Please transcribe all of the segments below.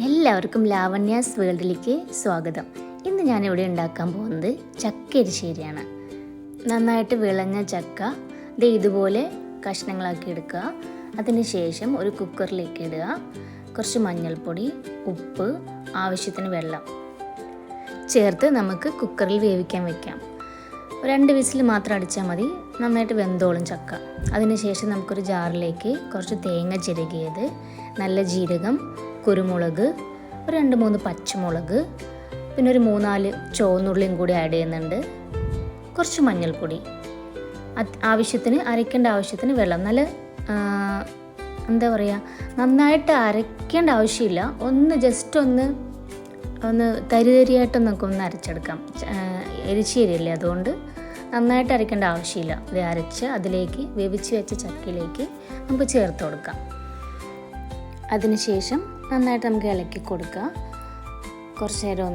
എല്ലാവർക്കും ലാവണ്യാസ് വേൾഡിലേക്ക് സ്വാഗതം. ഇന്ന് ഞാനിവിടെ ഉണ്ടാക്കാൻ പോകുന്നത് ചക്ക എരിശ്ശേരിയാണ്. നന്നായിട്ട് വിളഞ്ഞ ചക്ക ഇതുപോലെ കഷ്ണങ്ങളാക്കി എടുക്കുക. അതിന് ശേഷം ഒരു കുക്കറിലേക്ക് ഇടുക. കുറച്ച് മഞ്ഞൾപ്പൊടി, ഉപ്പ്, ആവശ്യത്തിന് വെള്ളം ചേർത്ത് നമുക്ക് കുക്കറിൽ വേവിക്കാൻ വെക്കാം. 2 വിസിൽ മാത്രം അടിച്ചാൽ മതി. നന്നായിട്ട് വെന്തോളും ചക്ക. അതിനുശേഷം നമുക്കൊരു ജാറിലേക്ക് കുറച്ച് തേങ്ങ ചിരകിയത്, നല്ല ജീരകം, കുരുമുളക്, ഒരു 2-3 പച്ചമുളക്, പിന്നെ ഒരു 3-4 ചുവന്നുള്ളിയും കൂടി ആഡ് ചെയ്യുന്നുണ്ട്. കുറച്ച് മഞ്ഞൾപ്പൊടി, ആവശ്യത്തിന് അരയ്ക്കേണ്ട ആവശ്യത്തിന് വെള്ളം. നല്ല എന്താ പറയുക, നന്നായിട്ട് അരയ്ക്കേണ്ട ആവശ്യമില്ല. ജസ്റ്റ് ഒന്ന് തരിതരിയായിട്ടൊന്നൊക്കെ ഒന്ന് അരച്ചെടുക്കാം. എരിശ്ശേരിയല്ലേ, അതുകൊണ്ട് നന്നായിട്ട് അരയ്ക്കേണ്ട ആവശ്യമില്ല. ഇത് അരച്ച് അതിലേക്ക് വേവിച്ച് വെച്ച ചക്കയിലേക്ക് നമുക്ക് ചേർത്ത് കൊടുക്കാം. അതിനുശേഷം നന്നായിട്ട് നമുക്ക് ഇളക്കി കൊടുക്കുക. കുറച്ച് നേരം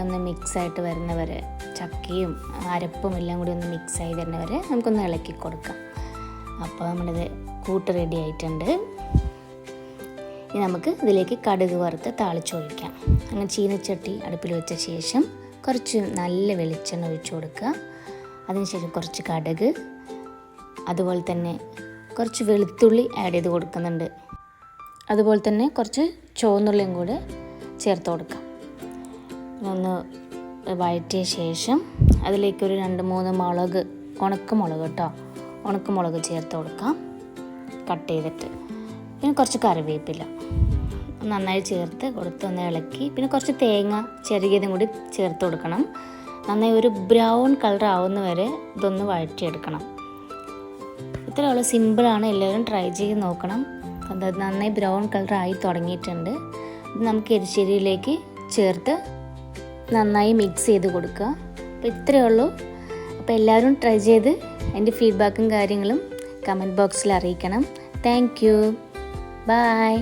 ഒന്ന് മിക്സായിട്ട് വരുന്നവരെ, ചക്കയും അരപ്പും എല്ലാം കൂടി ഒന്ന് മിക്സായി വരുന്നവരെ നമുക്കൊന്ന് ഇളക്കി കൊടുക്കാം. അപ്പോൾ നമ്മളിത് കൂട്ട് റെഡി ആയിട്ടുണ്ട്. ഇനി നമുക്ക് ഇതിലേക്ക് കടുക് വറുത്ത് താളിച്ചൊഴിക്കാം. അങ്ങനെ ചീനച്ചട്ടി അടുപ്പിൽ വെച്ച ശേഷം കുറച്ച് നല്ല വെളിച്ചെണ്ണ ഒഴിച്ചു കൊടുക്കുക. അതിനുശേഷം കുറച്ച് കടുക്, അതുപോലെ തന്നെ കുറച്ച് വെളുത്തുള്ളി ആഡ് ചെയ്ത് കൊടുക്കുന്നുണ്ട്. അതുപോലെ തന്നെ കുറച്ച് ചുവന്നുള്ളിയും കൂടെ ചേർത്ത് കൊടുക്കാം. ഒന്ന് വഴറ്റിയ ശേഷം അതിലേക്കൊരു 2-3 മുളക്, ഉണക്കമുളക് ചേർത്ത് കൊടുക്കാം, കട്ട് ചെയ്തിട്ട്. പിന്നെ കുറച്ച് കറിവേപ്പില നന്നായി ചേർത്ത് കൊടുത്തൊന്ന് ഇളക്കി, പിന്നെ കുറച്ച് തേങ്ങ ചിരകിയതും കൂടി ചേർത്ത് കൊടുക്കണം. നന്നായി ഒരു ബ്രൗൺ കളർ ആവുന്ന വരെ ഇതൊന്ന് വഴറ്റിയെടുക്കണം. ഇത്രയുള്ള സിമ്പിളാണ്, എല്ലാവരും ട്രൈ ചെയ്ത് നോക്കണം. അത് നന്നായി ബ്രൗൺ കളറായി തുടങ്ങിയിട്ടുണ്ട്. ഇത് നമുക്ക് എരിശ്ശേരിയിലേക്ക് ചേർത്ത് നന്നായി മിക്സ് ചെയ്ത് കൊടുക്കുക. അപ്പോൾ ഇത്രയേ ഉള്ളൂ. അപ്പോൾ എല്ലാവരും ട്രൈ ചെയ്ത് എൻ്റെ ഫീഡ്ബാക്കും കാര്യങ്ങളും കമൻറ്റ് ബോക്സിൽ അറിയിക്കണം. Thank you. ബൈ.